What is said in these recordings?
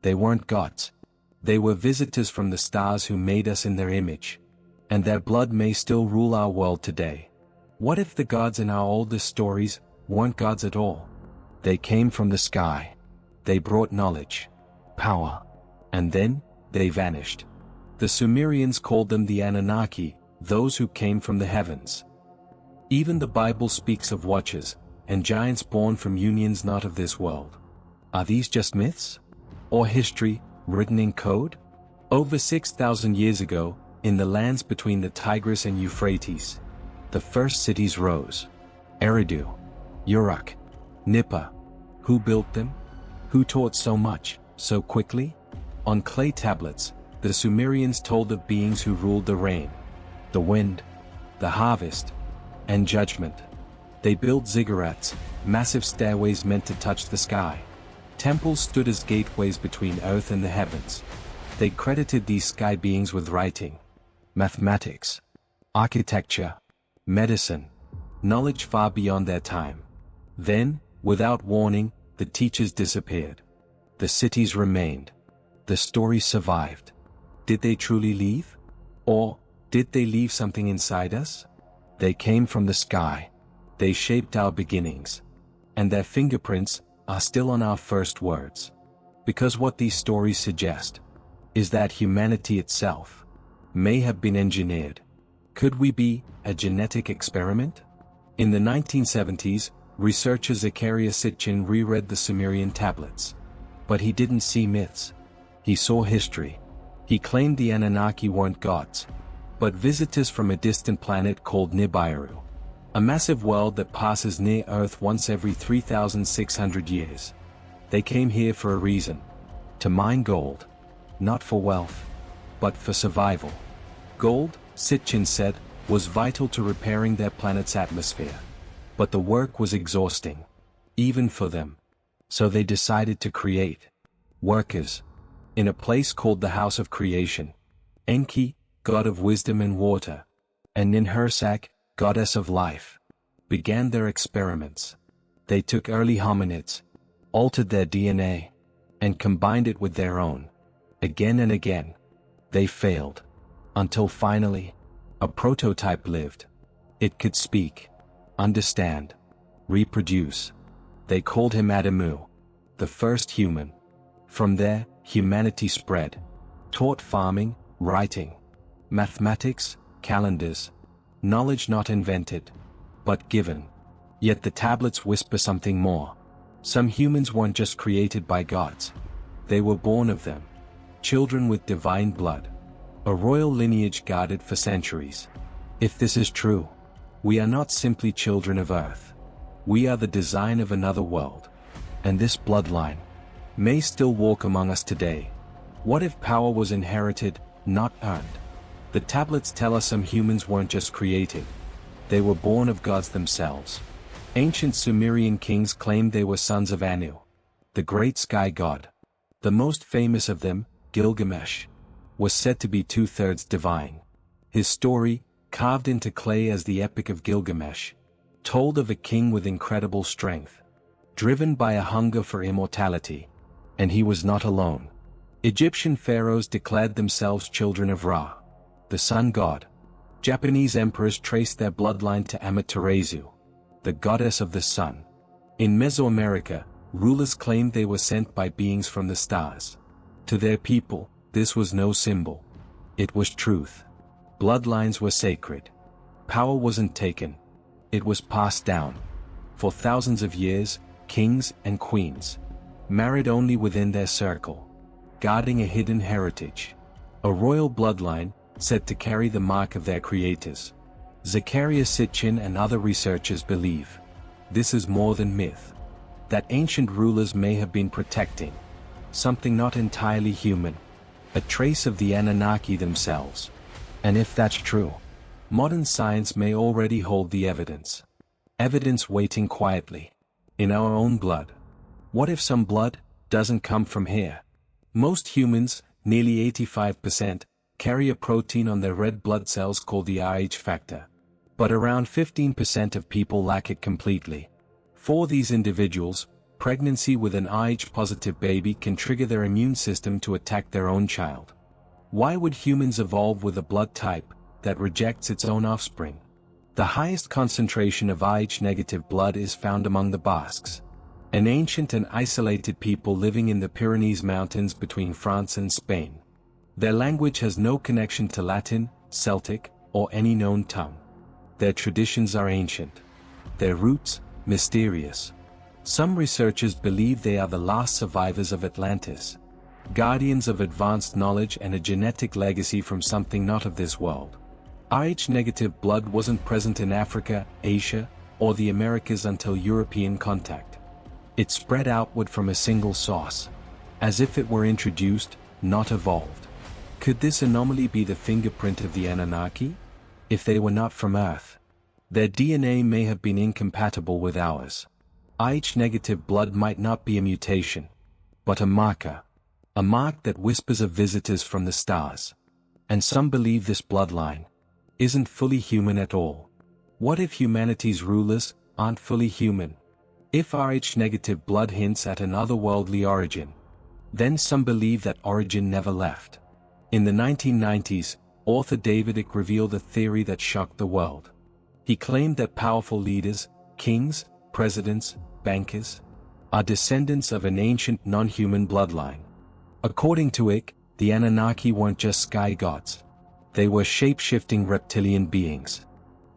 They weren't gods. They were visitors from the stars who made us in their image. And their blood may still rule our world today. What if the gods in our oldest stories weren't gods at all? They came from the sky. They brought knowledge, power, and then they vanished. The Sumerians called them the Anunnaki, those who came from the heavens. Even the Bible speaks of watchers and giants born from unions not of this world. Are these just myths? Or history, written in code? Over 6,000 years ago, in the lands between the Tigris and Euphrates, the first cities rose. Eridu, Uruk, Nippur. Who built them? Who taught so much, so quickly? On clay tablets, the Sumerians told of beings who ruled the rain, the wind, the harvest, and judgment. They built ziggurats, massive stairways meant to touch the sky. Temples stood as gateways between earth and the heavens. They credited these sky beings with writing, mathematics, architecture, medicine, knowledge far beyond their time. Then, without warning, the teachers disappeared. The cities remained. The stories survived. Did they truly leave? Or did they leave something inside us? They came from the sky. They shaped our beginnings. And their fingerprints are still on our first words. Because what these stories suggest is that humanity itself may have been engineered. Could we be a genetic experiment? In the 1970s, researcher Zecharia Sitchin reread the Sumerian tablets. But he didn't see myths. He saw history. He claimed the Anunnaki weren't gods, but visitors from a distant planet called Nibiru, a massive world that passes near Earth once every 3,600 years. They came here for a reason: to mine gold. Not for wealth, but for survival. Gold, Sitchin said, was vital to repairing their planet's atmosphere. But the work was exhausting, even for them. So they decided to create workers in a place called the House of Creation. Enki, god of wisdom and water, and Ninhursag, goddess of life, began their experiments. They took early hominids, altered their DNA, and combined it with their own. Again and again. They failed. Until finally, a prototype lived. It could speak, understand, reproduce. They called him Adamu, the first human. From there, humanity spread. Taught farming, writing, mathematics, calendars. Knowledge not invented, but given. Yet the tablets whisper something more. Some humans weren't just created by gods. They were born of them. Children with divine blood. A royal lineage guarded for centuries. If this is true, we are not simply children of Earth. We are the design of another world. And this bloodline may still walk among us today. What if power was inherited, not earned? The tablets tell us some humans weren't just created. They were born of gods themselves. Ancient Sumerian kings claimed they were sons of Anu, the great sky god. The most famous of them, Gilgamesh, was said to be 2/3 divine. His story, carved into clay as the Epic of Gilgamesh, told of a king with incredible strength, driven by a hunger for immortality. And he was not alone. Egyptian pharaohs declared themselves children of Ra, the sun god. Japanese emperors traced their bloodline to Amaterasu, the goddess of the sun. In Mesoamerica, rulers claimed they were sent by beings from the stars. To their people, this was no symbol. It was truth. Bloodlines were sacred. Power wasn't taken. It was passed down. For thousands of years, kings and queens married only within their circle, guarding a hidden heritage. A royal bloodline, said to carry the mark of their creators. Zecharia Sitchin and other researchers believe this is more than myth. That ancient rulers may have been protecting something not entirely human, a trace of the Anunnaki themselves. And if that's true, modern science may already hold the evidence. Evidence waiting quietly, in our own blood. What if some blood doesn't come from here? Most humans, nearly 85%, carry a protein on their red blood cells called the Rh factor. But around 15% of people lack it completely. For these individuals, pregnancy with an Rh-positive baby can trigger their immune system to attack their own child. Why would humans evolve with a blood type that rejects its own offspring? The highest concentration of Rh-negative blood is found among the Basques, an ancient and isolated people living in the Pyrenees Mountains between France and Spain. Their language has no connection to Latin, Celtic, or any known tongue. Their traditions are ancient. Their roots, mysterious. Some researchers believe they are the last survivors of Atlantis, guardians of advanced knowledge and a genetic legacy from something not of this world. Rh-negative blood wasn't present in Africa, Asia, or the Americas until European contact. It spread outward from a single source, as if it were introduced, not evolved. Could this anomaly be the fingerprint of the Anunnaki? If they were not from Earth, their DNA may have been incompatible with ours. Rh-negative blood might not be a mutation, but a mark that whispers of visitors from the stars. And some believe this bloodline isn't fully human at all. What if humanity's rulers aren't fully human? If Rh-negative blood hints at an otherworldly origin, then some believe that origin never left. In the 1990s, author David Icke revealed a theory that shocked the world. He claimed that powerful leaders, kings, presidents, bankers, are descendants of an ancient non-human bloodline. According to Icke, the Anunnaki weren't just sky gods. They were shape-shifting reptilian beings.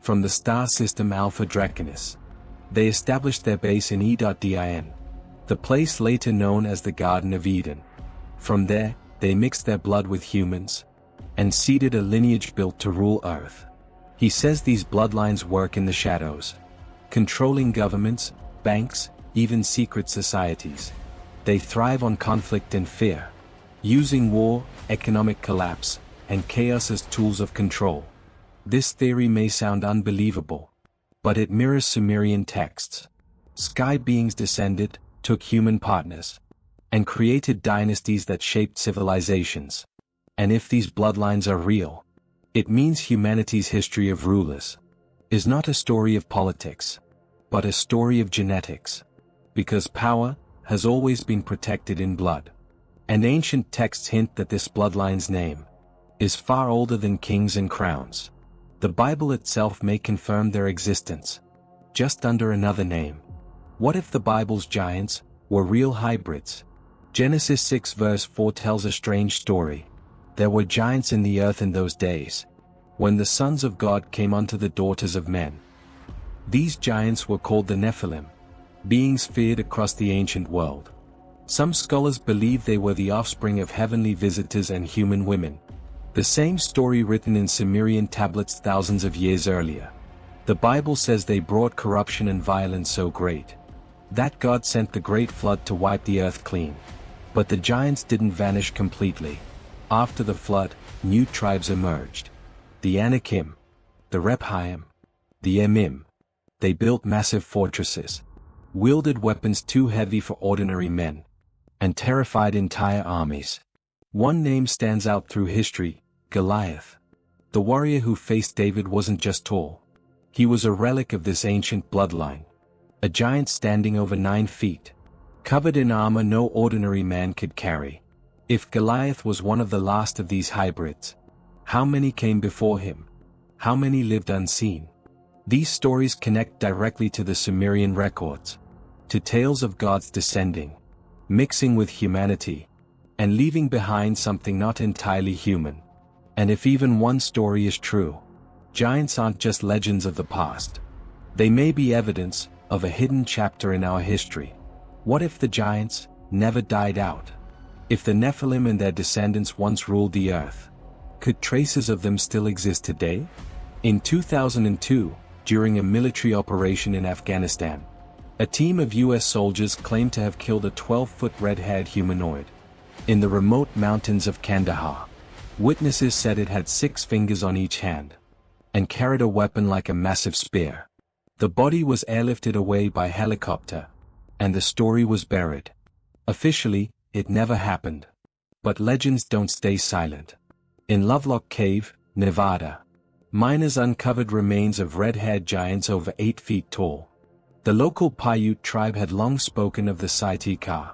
From the star system Alpha Draconis, they established their base in E.Din, the place later known as the Garden of Eden. From there, they mixed their blood with humans, and seeded a lineage built to rule Earth. He says these bloodlines work in the shadows, controlling governments, banks, even secret societies. They thrive on conflict and fear, using war, economic collapse, and chaos as tools of control. This theory may sound unbelievable, but it mirrors Sumerian texts. Sky beings descended, took human partners, and created dynasties that shaped civilizations. And if these bloodlines are real, it means humanity's history of rulers is not a story of politics, but a story of genetics. Because power has always been protected in blood. And ancient texts hint that this bloodline's name is far older than kings and crowns. The Bible itself may confirm their existence, just under another name. What if the Bible's giants were real hybrids? Genesis 6 verse 4 tells a strange story. There were giants in the earth in those days, when the sons of God came unto the daughters of men. These giants were called the Nephilim, beings feared across the ancient world. Some scholars believe they were the offspring of heavenly visitors and human women. The same story written in Sumerian tablets thousands of years earlier. The Bible says they brought corruption and violence so great that God sent the great flood to wipe the earth clean. But the giants didn't vanish completely. After the flood, new tribes emerged. The Anakim, the Rephaim, the Emim. They built massive fortresses, wielded weapons too heavy for ordinary men, and terrified entire armies. One name stands out through history: Goliath. The warrior who faced David wasn't just tall. He was a relic of this ancient bloodline. A giant standing over 9 feet, covered in armor no ordinary man could carry. If Goliath was one of the last of these hybrids, how many came before him? How many lived unseen? These stories connect directly to the Sumerian records, to tales of gods descending, mixing with humanity, and leaving behind something not entirely human. And if even one story is true, giants aren't just legends of the past. They may be evidence of a hidden chapter in our history. What if the giants never died out? If the Nephilim and their descendants once ruled the earth, could traces of them still exist today? In 2002, during a military operation in Afghanistan, a team of US soldiers claimed to have killed a 12-foot red-haired humanoid in the remote mountains of Kandahar. Witnesses said it had 6 fingers on each hand and carried a weapon like a massive spear. The body was airlifted away by helicopter, and the story was buried. Officially, it never happened. But legends don't stay silent. In Lovelock Cave, Nevada, miners uncovered remains of red-haired giants over 8 feet tall. The local Paiute tribe had long spoken of the Saitika,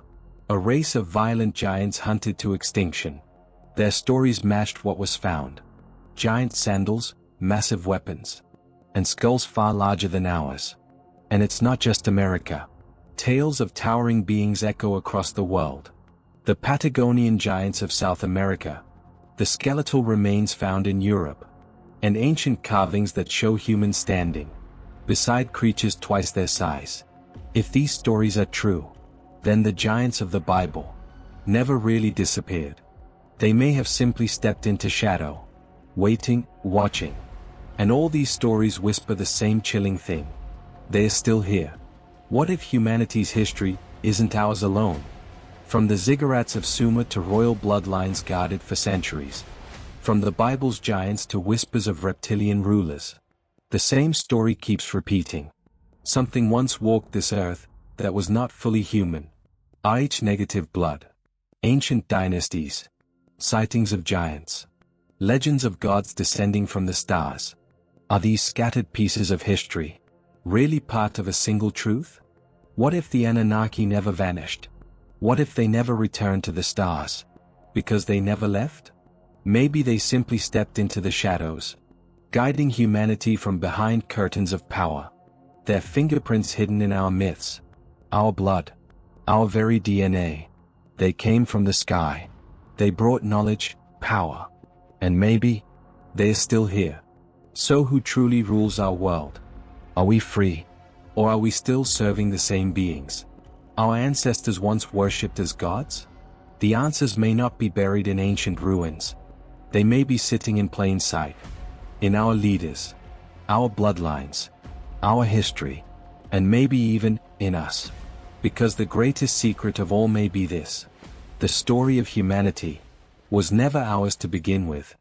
a race of violent giants hunted to extinction. Their stories matched what was found. Giant sandals, massive weapons, and skulls far larger than ours. And it's not just America. Tales of towering beings echo across the world. The Patagonian giants of South America, the skeletal remains found in Europe, and ancient carvings that show humans standing beside creatures twice their size. If these stories are true, then the giants of the Bible never really disappeared. They may have simply stepped into shadow, waiting, watching. And all these stories whisper the same chilling thing. They are still here. What if humanity's history isn't ours alone? From the ziggurats of Sumer to royal bloodlines guarded for centuries. From the Bible's giants to whispers of reptilian rulers. The same story keeps repeating. Something once walked this earth that was not fully human. Rh-negative blood. Ancient dynasties. Sightings of giants. Legends of gods descending from the stars. Are these scattered pieces of history really part of a single truth? What if the Anunnaki never vanished? What if they never returned to the stars? Because they never left? Maybe they simply stepped into the shadows, guiding humanity from behind curtains of power. Their fingerprints hidden in our myths, our blood, our very DNA. They came from the sky. They brought knowledge, power. And maybe they are still here. So who truly rules our world? Are we free? Or are we still serving the same beings our ancestors once worshipped as gods? The answers may not be buried in ancient ruins. They may be sitting in plain sight. In our leaders, our bloodlines, our history, and maybe even in us. Because the greatest secret of all may be this: the story of humanity was never ours to begin with.